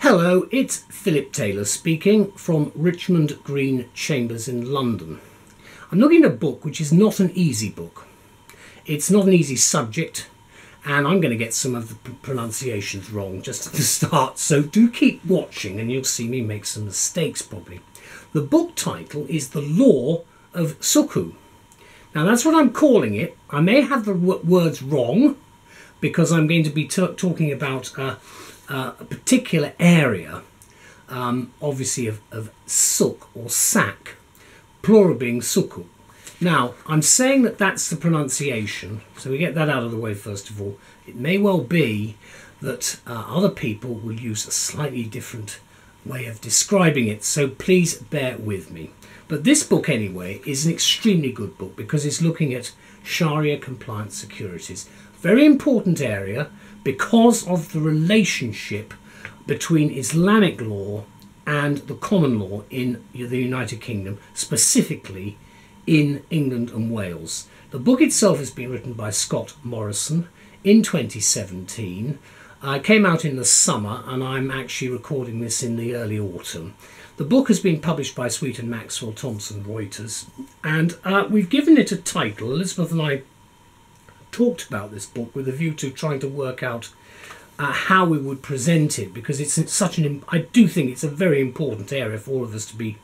Hello, it's Philip Taylor speaking from Richmond Green Chambers in London. I'm looking at a book which is not an easy book. It's not an easy subject, and I'm going to get some of the pronunciations wrong just at the start, so do keep watching and you'll see me make some mistakes probably. The book title is The Law of Sukuk. Now that's what I'm calling it. I may have the words wrong because I'm going to be talking about a particular area, obviously of suk or sack, plural being sukuk. Now, I'm saying that that's the pronunciation, so we get that out of the way first of all. It may well be that other people will use a slightly different way of describing it, so please bear with me. But this book anyway is an extremely good book because it's looking at Sharia compliant securities. Very important area because of the relationship between Islamic law and the common law in the United Kingdom, specifically in England and Wales. The book itself has been written by Scott Morrison in 2017. It came out in the summer and I'm actually recording this in the early autumn. The book has been published by Sweet and Maxwell, THOMSON, REUTERS, and we've given it a title. Elizabeth and I talked about this book with a view to trying to work out how we would present it, because it's such I do think it's a very important area for all of us to be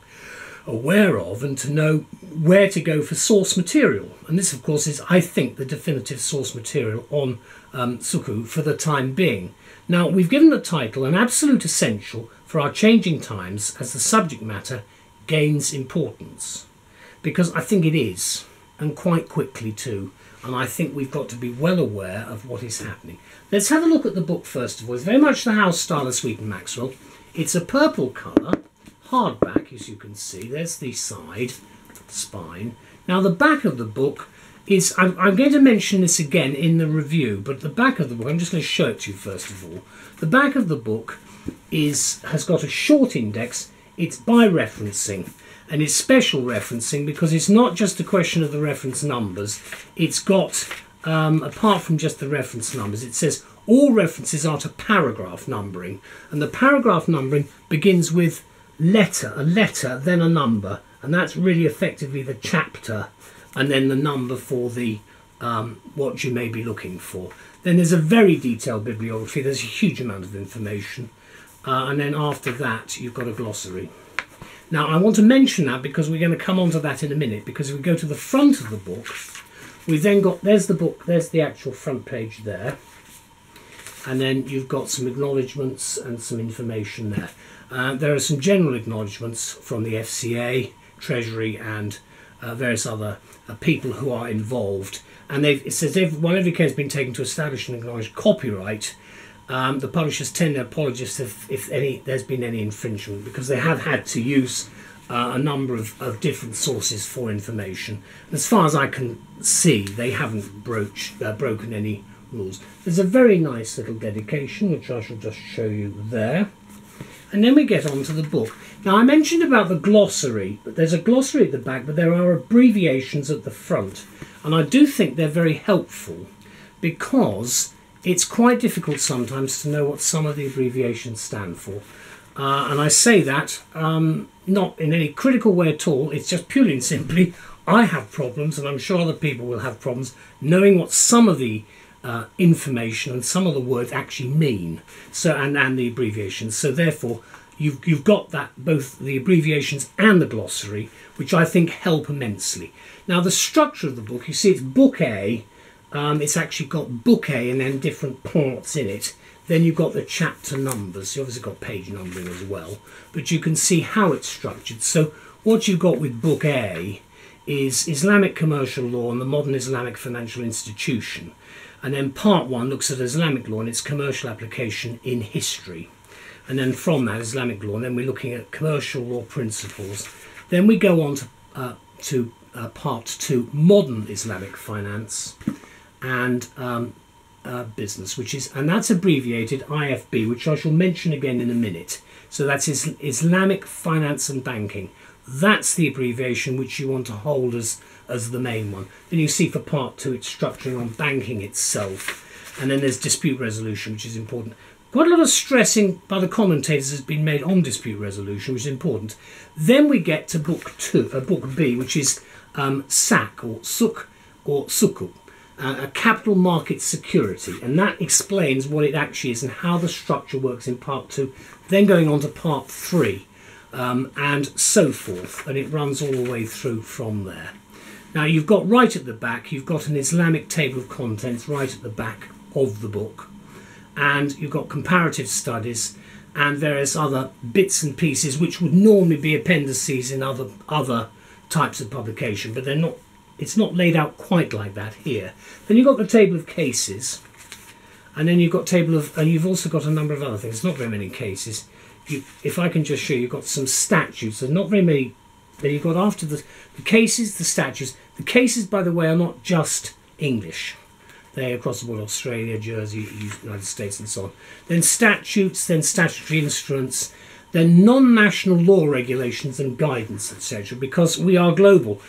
aware of and to know where to go for source material. And this of course is, I think, the definitive source material on Sukuk for the time being. Now we've given the title an absolute essential for our changing times as the subject matter gains importance, because I think it is, and quite quickly too. And I think we've got to be well aware of what is happening. Let's have a look at the book first of all. It's very much the house style of Sweet and Maxwell. It's a purple colour, hardback, as you can see. There's the side, spine. Now the back of the book is, I'm going to mention this again in the review, but the back of the book, I'm just going to show it to you first of all. The back of the book has got a short index. It's by referencing. And it's special referencing because it's not just a question of the reference numbers. It's got, apart from just the reference numbers, it says all references are to paragraph numbering. And the paragraph numbering begins with a letter, then a number. And that's really effectively the chapter and then the number for the what you may be looking for. Then there's a very detailed bibliography. There's a huge amount of information. And then after that, you've got a glossary. Now, I want to mention that because we're going to come on to that in a minute, because if we go to the front of the book, we've then got, there's the book, there's the actual front page there, and then you've got some acknowledgements and some information there. There are some general acknowledgements from the FCA, Treasury, and various other people who are involved. And it says, while every case has been taken to establish and acknowledge copyright, the publishers tend to apologise if there's been any infringement, because they have had to use a number of different sources for information. And as far as I can see, they haven't broken any rules. There's a very nice little dedication, which I shall just show you there. And then we get on to the book. Now, I mentioned about the glossary, but there's a glossary at the back, but there are abbreviations at the front. And I do think they're very helpful, because it's quite difficult sometimes to know what some of the abbreviations stand for. And I say that not in any critical way at all. It's just purely and simply I have problems, and I'm sure other people will have problems, knowing what some of the information and some of the words actually mean. So and the abbreviations. So therefore you've got that, both the abbreviations and the glossary, which I think help immensely. Now the structure of the book, you see it's book A. It's actually got book A and then different parts in it. Then you've got the chapter numbers. You obviously got page numbering as well, but you can see how it's structured. So what you've got with book A is Islamic commercial law and the modern Islamic financial institution. And then part 1 looks at Islamic law and its commercial application in history. And then from that, Islamic law, and then we're looking at commercial law principles. Then we go on to part 2, modern Islamic finance and business, and that's abbreviated IFB, which I shall mention again in a minute. So that's Islamic finance and banking. That's the abbreviation which you want to hold as the main one. Then you see for part 2 it's structuring on banking itself, and then there's dispute resolution, which is important. Quite a lot of stressing by the commentators has been made on dispute resolution, which is important. Then we get to book B, which is SAC or Suk or Sukuk, a capital market security, and that explains what it actually is and how the structure works in part 2, then going on to part 3, and so forth, and it runs all the way through from there. Now you've got right at the back, you've got an Islamic table of contents right at the back of the book, and you've got comparative studies and various other bits and pieces which would normally be appendices in other types of publication, but they're not. It's not laid out quite like that here. Then you've got the table of cases, and then you've got and you've also got a number of other things. Not very many cases. If I can just show you, you've got some statutes. There's not very many. Then you've got after the cases, the statutes. The cases, by the way, are not just English. They're across the board: Australia, Jersey, United States, and so on. Then statutes, then statutory instruments, then non-national law regulations and guidance, etc. Because we are global.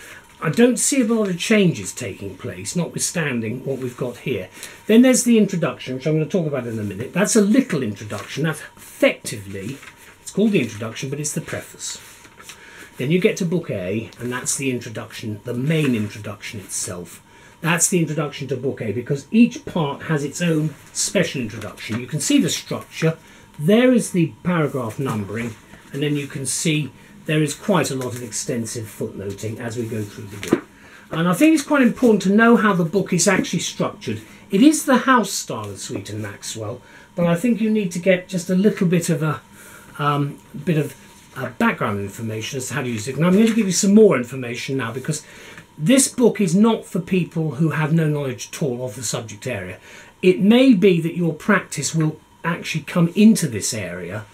I don't see a lot of changes taking place, notwithstanding what we've got here. Then there's the introduction, which I'm going to talk about in a minute. That's a little introduction. That's effectively, it's called the introduction, but it's the preface. Then you get to book A, and that's the introduction, the main introduction itself. That's the introduction to book A, because each part has its own special introduction. You can see the structure. There is the paragraph numbering, and then you can see there is quite a lot of extensive footnoting as we go through the book. And I think it's quite important to know how the book is actually structured. It is the house style of Sweet and Maxwell, but I think you need to get just a little bit of background information as to how to use it. And I'm going to give you some more information now, because this book is not for people who have no knowledge at all of the subject area. It may be that your practice will actually come into this area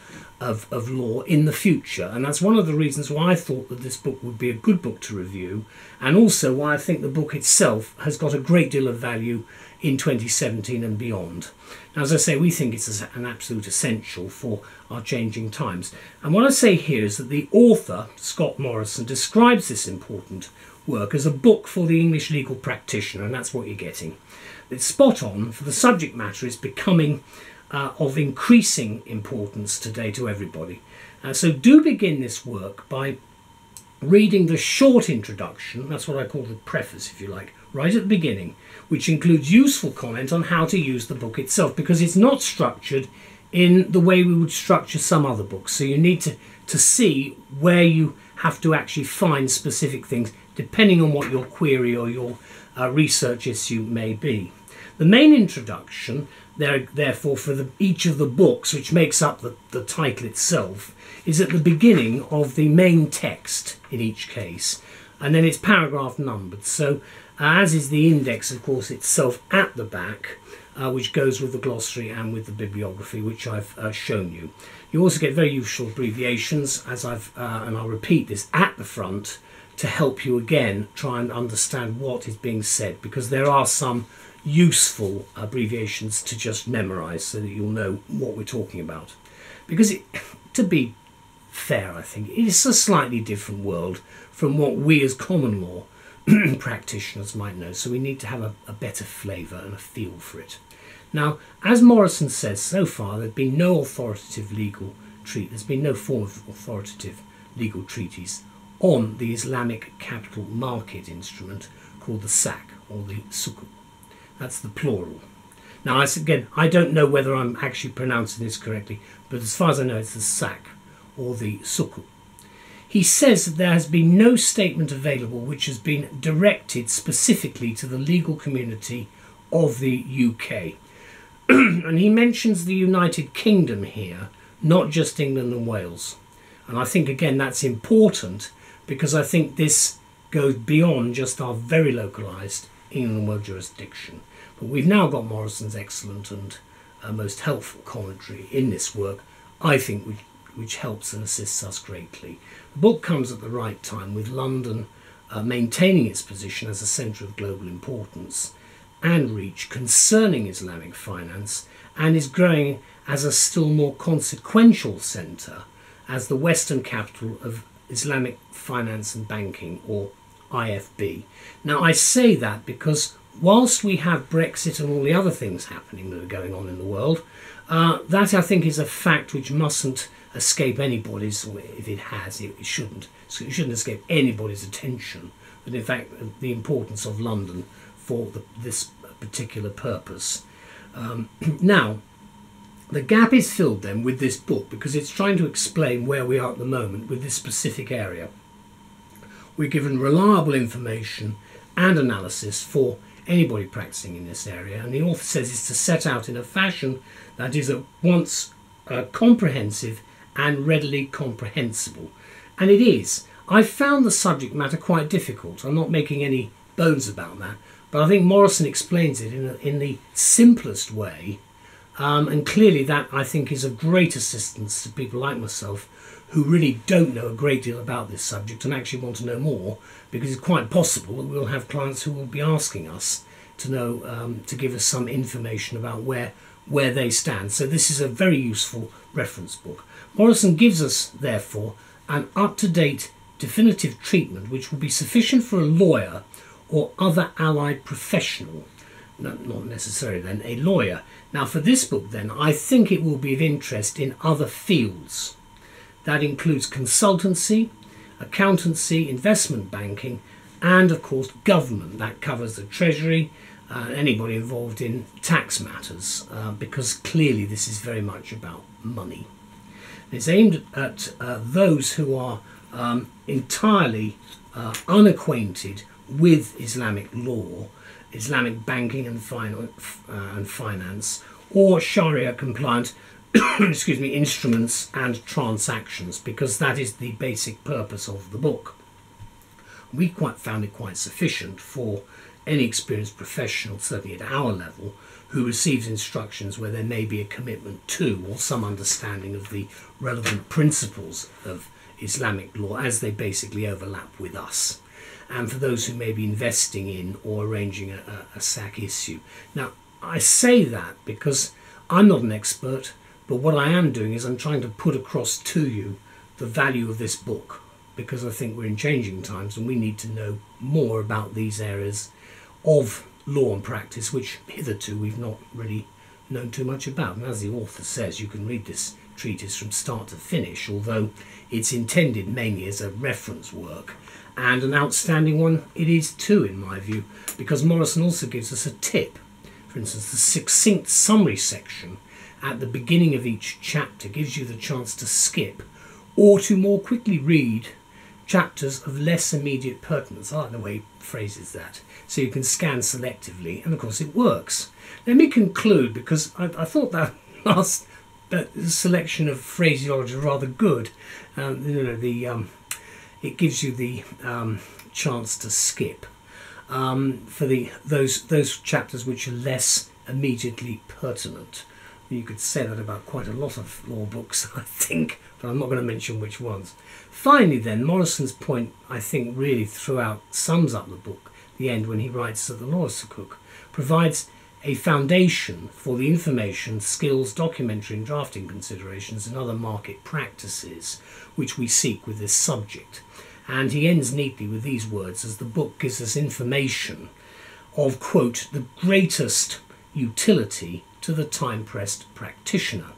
of law in the future, and that's one of the reasons why I thought that this book would be a good book to review, and also why I think the book itself has got a great deal of value in 2017 and beyond. Now, as I say, we think it's an absolute essential for our changing times. And what I say here is that the author, Scott Morrison, describes this important work as a book for the English legal practitioner, and that's what you're getting. It's spot on, for the subject matter is becoming of increasing importance today to everybody. So do begin this work by reading the short introduction, that's what I call the preface if you like, right at the beginning, which includes useful comment on how to use the book itself, because it's not structured in the way we would structure some other books. So you need to see where you have to actually find specific things depending on what your query or your research issue may be. The main introduction, therefore, for each of the books, which makes up the title itself, is at the beginning of the main text in each case, and then it's paragraph numbered. So, as is the index, of course, itself at the back, which goes with the glossary and with the bibliography, which I've shown you. You also get very useful abbreviations, as and I'll repeat this, at the front, to help you again try and understand what is being said, because there are some useful abbreviations to just memorize so that you'll know what we're talking about. Because to be fair, I think it's a slightly different world from what we as common law practitioners might know, so we need to have a better flavour and a feel for it. Now, as Morrison says, so far there's been no authoritative legal there's been no form of authoritative legal treatise on the Islamic capital market instrument called the SAC or the Sukuk. That's the plural. Now, again, I don't know whether I'm actually pronouncing this correctly, but as far as I know, it's the SAC or the Sukuk. He says that there has been no statement available which has been directed specifically to the legal community of the UK. And he mentions the United Kingdom here, not just England and Wales. And I think, again, that's important, because I think this goes beyond just our very localised England and Wales jurisdiction. But we've now got Morrison's excellent and most helpful commentary in this work, I think, which helps and assists us greatly. The book comes at the right time, with London maintaining its position as a centre of global importance and reach concerning Islamic finance, and is growing as a still more consequential centre as the Western capital of Islamic finance and banking, or IFB. Now, I say that because whilst we have Brexit and all the other things happening that are going on in the world, That I think is a fact which mustn't escape anybody's, or if it has, it shouldn't. So it shouldn't escape anybody's attention. But in fact, the importance of London for this particular purpose. Now, the gap is filled then with this book because it's trying to explain where we are at the moment with this specific area. We're given reliable information and analysis for anybody practicing in this area, and the author says it's to set out in a fashion that is at once comprehensive and readily comprehensible. And it is. I found the subject matter quite difficult. I'm not making any bones about that, but I think Morrison explains it in the simplest way, and clearly that I think is of great assistance to people like myself who really don't know a great deal about this subject and actually want to know more, because it's quite possible that we'll have clients who will be asking us to know, to give us some information about where they stand. So this is a very useful reference book. Morrison gives us, therefore, an up-to-date definitive treatment which will be sufficient for a lawyer or other allied professional. No, not necessarily then a lawyer. Now for this book then, I think it will be of interest in other fields. That includes consultancy, accountancy, investment banking, and of course government. That covers the Treasury, anybody involved in tax matters, because clearly this is very much about money. It's aimed at those who are entirely unacquainted with Islamic law, Islamic banking and finance, or Sharia compliant excuse me, instruments and transactions, because that is the basic purpose of the book. We found it quite sufficient for any experienced professional, certainly at our level, who receives instructions where there may be a commitment to or some understanding of the relevant principles of Islamic law as they basically overlap with us, and for those who may be investing in or arranging a SAC issue. Now, I say that because I'm not an expert, but what I am doing is I'm trying to put across to you the value of this book, because I think we're in changing times and we need to know more about these areas of law and practice which hitherto we've not really known too much about. And as the author says, you can read this treatise from start to finish, although it's intended mainly as a reference work, and an outstanding one it is too, in my view, because Morrison also gives us a tip. For instance, the succinct summary section at the beginning of each chapter gives you the chance to skip or to more quickly read chapters of less immediate pertinence. I like the way he phrases that. So you can scan selectively, and of course it works. Let me conclude, because I thought that last selection of phraseology was rather good. It gives you the chance to skip for those chapters which are less immediately pertinent. You could say that about quite a lot of law books, I think, but I'm not going to mention which ones. Finally then, Morrison's point, I think, really throughout sums up the book, the end when he writes that the law of Sukuk provides a foundation for the information, skills, documentary and drafting considerations and other market practices which we seek with this subject. And he ends neatly with these words, as the book gives us information of, quote, the greatest utility to the time-pressed practitioner.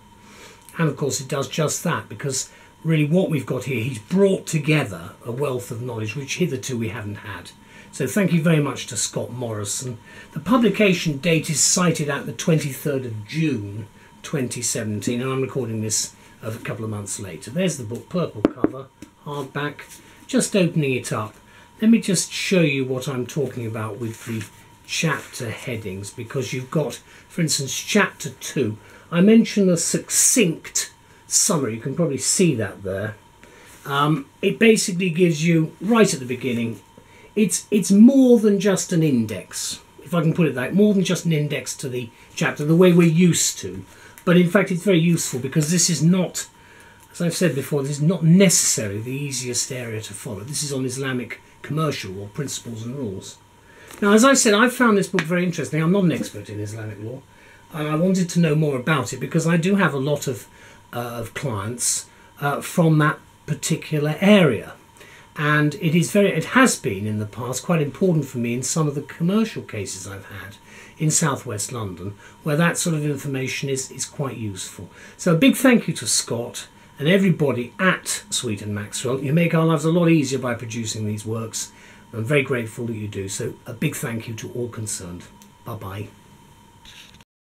And of course it does just that, because really what we've got here, he's brought together a wealth of knowledge which hitherto we haven't had. So thank you very much to Scott Morrison. The publication date is cited at the 23rd of June 2017, and I'm recording this a couple of months later. There's the book, purple cover, hardback. Just opening it up, let me just show you what I'm talking about with the chapter headings, because you've got, for instance, chapter 2. I mentioned a succinct summary. You can probably see that there. It basically gives you, right at the beginning, it's more than just an index, if I can put it that, more than just an index to the chapter, the way we're used to. But in fact, it's very useful, because this is not, as I've said before, this is not necessarily the easiest area to follow. This is on Islamic commercial law, principles and rules. Now, as I said, I found this book very interesting. I'm not an expert in Islamic law, and I wanted to know more about it because I do have a lot of clients from that particular area. And it has been in the past quite important for me in some of the commercial cases I've had in southwest London, where that sort of information is quite useful. So a big thank you to Scott and everybody at Sweet and Maxwell. You make our lives a lot easier by producing these works. I'm very grateful that you do. So a big thank you to all concerned. Bye-bye.